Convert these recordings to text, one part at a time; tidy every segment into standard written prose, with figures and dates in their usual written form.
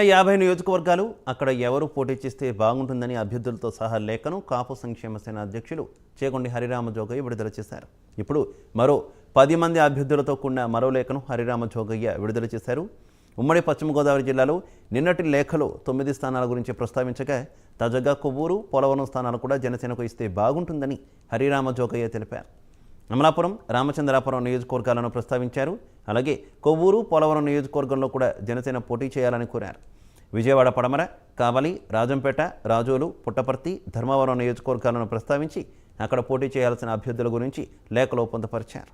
50 నియోజకవర్గాలు అక్కడ ఎవరు పోటీ చేస్తే బాగుంటుందని అభ్యర్థులతో సహా లేఖను కాపు సంక్షేమ సేన అధ్యక్షులు చేగొండి హరిరామ జోగయ్య విడుదల చేశారు. ఇప్పుడు మరో 10 మంది అభ్యర్థులతో కూడిన మరో లేఖను హరిరామ జోగయ్య విడుదల చేశారు. ఉమ్మడి పశ్చిమ గోదావరి జిల్లాలో నిన్నటి లేఖలో 9 స్థానాల గురించి ప్రస్తావించగా తాజాగా కొవ్వూరు, పోలవరం స్థానాలు కూడా జనసేనకు ఇస్తే బాగుంటుందని హరిరామ జోగయ్య తెలిపారు. అమలాపురం, రామచంద్రాపురం నియోజకవర్గాలను ప్రస్తావించారు. అలాగే కొవ్వూరు, పోలవరం నియోజకవర్గంలో కూడా జనసేన పోటీ చేయాలని కోరారు. విజయవాడ పడమర, కావలి, రాజంపేట, రాజోలు, పుట్టపర్తి, ధర్మవరం నియోజకవర్గాలను ప్రస్తావించి అక్కడ పోటీ చేయాల్సిన అభ్యర్థుల గురించి లేఖలో పొందుపరిచారు.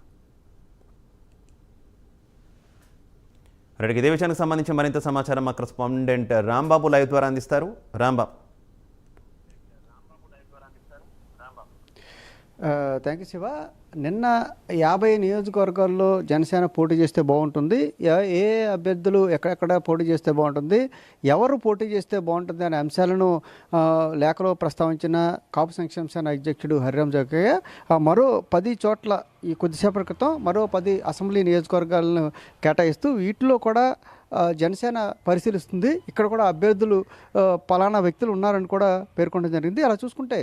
ఇదే విషయానికి సంబంధించి మరింత సమాచారం మా కరెస్పాండెంట్ రాంబాబు లైవ్ ద్వారా అందిస్తారు. రాంబాబు. Thank you Siva. నిన్న 50 నియోజకవర్గాల్లో జనసేన పోటీ చేస్తే బాగుంటుంది, ఏ అభ్యర్థులు ఎక్కడెక్కడ పోటీ చేస్తే బాగుంటుంది, ఎవరు పోటీ చేస్తే బాగుంటుంది అనే అంశాలను లేఖలో ప్రస్తావించిన కాపు సంక్షేమ సేన అధ్యక్షుడు హరిరామ జోగయ్య మరో 10 చోట్ల ఈ కొద్దిసేపటి క్రితం మరో 10 అసెంబ్లీ నియోజకవర్గాలను కేటాయిస్తూ వీటిలో కూడా జనసేన పరిశీలిస్తుంది. ఇక్కడ కూడా అభ్యర్థులు పలానా వ్యక్తులు ఉన్నారని కూడా పేర్కొనడం జరిగింది. అలా చూసుకుంటే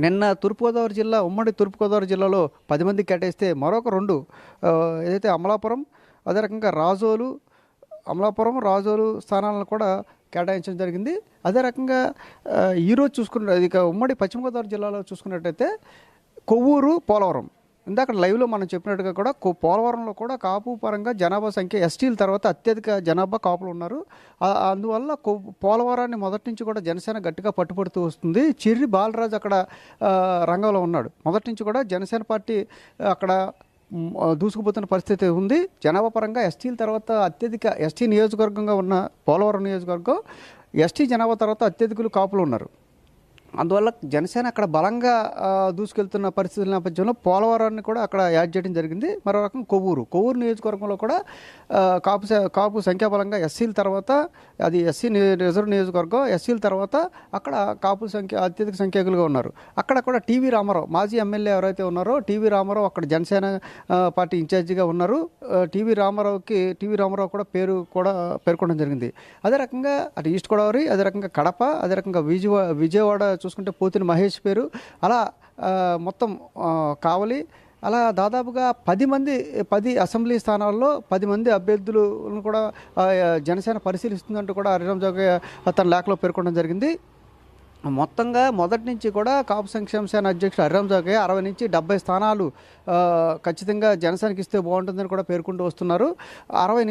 నిన్న తూర్పుగోదావరి జిల్లా, ఉమ్మడి తూర్పుగోదావరి జిల్లాలో 10 మంది కేటాయిస్తే మరొక 2 ఏదైతే అమలాపురం, అదే రకంగా అమలాపురం, రాజోలు స్థానాలను కూడా కేటాయించడం జరిగింది. అదే రకంగా ఈరోజు చూసుకున్న ఇక ఉమ్మడి పశ్చిమ గోదావరి జిల్లాలో చూసుకున్నట్టయితే కొవ్వూరు, పోలవరం, ఇందాక లైవ్లో మనం చెప్పినట్టుగా కూడా పోలవరంలో కూడా కాపు పరంగా జనాభా సంఖ్య ఎస్టీల తర్వాత అత్యధిక జనాభా కాపులు ఉన్నారు. అందువల్ల పోలవరాన్ని మొదటి నుంచి కూడా జనసేన గట్టిగా పట్టుబడుతూ వస్తుంది. చిర్రి బాలరాజు అక్కడ రంగంలో ఉన్నాడు. మొదటి నుంచి కూడా జనసేన పార్టీ అక్కడ దూసుకుపోతున్న పరిస్థితి ఉంది. జనాభా పరంగా ఎస్టీల తర్వాత అత్యధిక ఎస్టీ నియోజకవర్గంగా ఉన్న పోలవరం నియోజకవర్గం ఎస్టీ జనాభా తర్వాత అత్యధికులు కాపులు ఉన్నారు. అందువల్ల జనసేన అక్కడ బలంగా దూసుకెళ్తున్న పరిస్థితుల నేపథ్యంలో పోలవరాన్ని కూడా అక్కడ యాడ్ చేయడం జరిగింది. మరో రకం కొవ్వూరు నియోజకవర్గంలో కూడా కాపు సంఖ్యాబలంగా ఎస్సీల తర్వాత అది ఎస్సీ రిజర్వ్ నియోజకవర్గం, ఎస్సీల తర్వాత అక్కడ కాపు సంఖ్య అత్యధిక సంఖ్యాకులుగా ఉన్నారు. అక్కడ కూడా టీవీ రామారావు, మాజీ ఎమ్మెల్యే ఎవరైతే ఉన్నారో టీవీ రామారావు అక్కడ జనసేన పార్టీ ఇన్ఛార్జిగా ఉన్నారు. టీవీ రామారావు కూడా పేర్కొనడం జరిగింది. అదే రకంగా అటు ఈస్ట్ గోదావరి, అదే రకంగా కడప, అదే రకంగా విజయవాడ చూసుకుంటే పోతిని మహేష్ పేరు, అలా మొత్తం కావలి, అలా దాదాపుగా 10 అసెంబ్లీ స్థానాల్లో 10 మంది అభ్యర్థులను కూడా జనసేన పరిశీలిస్తుందంటూ కూడా హరిరామ జోగయ్య తన లేఖలో పేర్కొనడం జరిగింది. మొత్తంగా మొదటి నుంచి కూడా కాపు సంక్షేమ సేన అధ్యక్షుడు హరిరామ జోగయ్య 60 నుంచి 70 స్థానాలు ఖచ్చితంగా జనసేనకి ఇస్తే బాగుంటుందని కూడా పేర్కొంటూ వస్తున్నారు. 70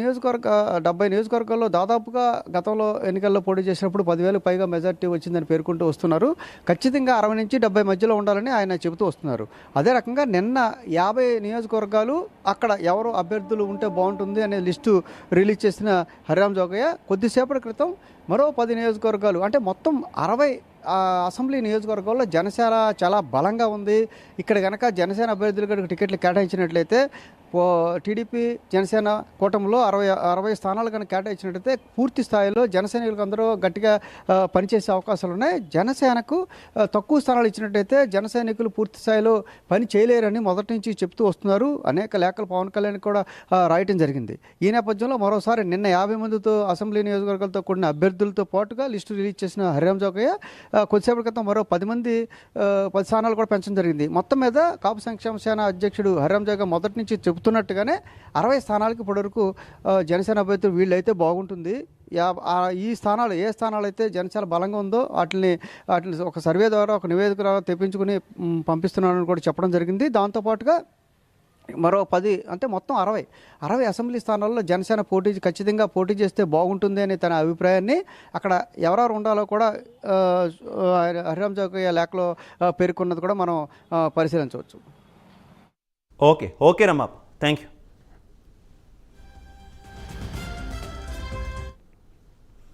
నియోజకవర్గాల్లో దాదాపుగా గతంలో ఎన్నికల్లో పోటీ చేసినప్పుడు 10,000 పైగా మెజార్టీ వచ్చిందని పేర్కొంటూ వస్తున్నారు. ఖచ్చితంగా 60 నుంచి 70 మధ్యలో ఉండాలని ఆయన చెబుతూ వస్తున్నారు. అదే రకంగా నిన్న 50 నియోజకవర్గాలు అక్కడ ఎవరు అభ్యర్థులు ఉంటే బాగుంటుంది అనే లిస్టు రిలీజ్ చేసిన హరిరామ జోగయ్య కొద్దిసేపటి క్రితం మరో 10 నియోజకవర్గాలు అంటే మొత్తం 60 అసెంబ్లీ నియోజకవర్గాల్లో జనసేన చాలా బలంగా ఉంది. ఇక్కడ కనుక జనసేన అభ్యర్థులు కనుక టికెట్లు కేటాయించినట్లయితే టీడీపీ జనసేన కూటమిలో 60 స్థానాలు కనుక కేటాయించినట్లయితే పూర్తి స్థాయిలో జనసైనికులకు అందరూ గట్టిగా పనిచేసే అవకాశాలు ఉన్నాయి. జనసేనకు తక్కువ స్థానాలు ఇచ్చినట్టయితే జనసైనికులు పూర్తి స్థాయిలో పని చేయలేరని మొదటి నుంచి చెప్తూ వస్తున్నారు. అనేక లేఖలు పవన్ కళ్యాణ్ కూడా రాయటం జరిగింది. ఈ నేపథ్యంలో మరోసారి నిన్న 50 మందితో అసెంబ్లీ నియోజకవర్గాలతో కూడిన అభ్యర్థులతో పాటుగా లిస్టు రిలీజ్ చేసిన హరిరామ జోగయ్య కొద్దిసేపటి క్రితం మరో 10 స్థానాలు కూడా పెంచడం జరిగింది. మొత్తం మీద కాపు సంక్షేమ సేన అధ్యక్షుడు హరిరామ జోగయ్య మొదటి నుంచి చెబుతున్నట్టుగానే 60 స్థానాలకి ఇప్పటివరకు జనసేన అభ్యర్థులు వీళ్ళైతే బాగుంటుంది. ఈ స్థానాలు ఏ స్థానాలు అయితే జనసేన బలంగా ఉందో వాటిని ఒక సర్వే ద్వారా ఒక నివేదిక ద్వారా తెప్పించుకుని పంపిస్తున్నానని కూడా చెప్పడం జరిగింది. దాంతోపాటుగా మరో 10 అంటే మొత్తం 60 అసెంబ్లీ స్థానాల్లో జనసేన ఖచ్చితంగా పోటీ చేస్తే బాగుంటుంది అని తన అభిప్రాయాన్ని అక్కడ ఎవరెవరు ఉండాలో కూడా హరిరామ జోగయ్య లేఖలో పేర్కొన్నది కూడా మనం పరిశీలించవచ్చు. ఓకే రమాబ్, థ్యాంక్ యూ.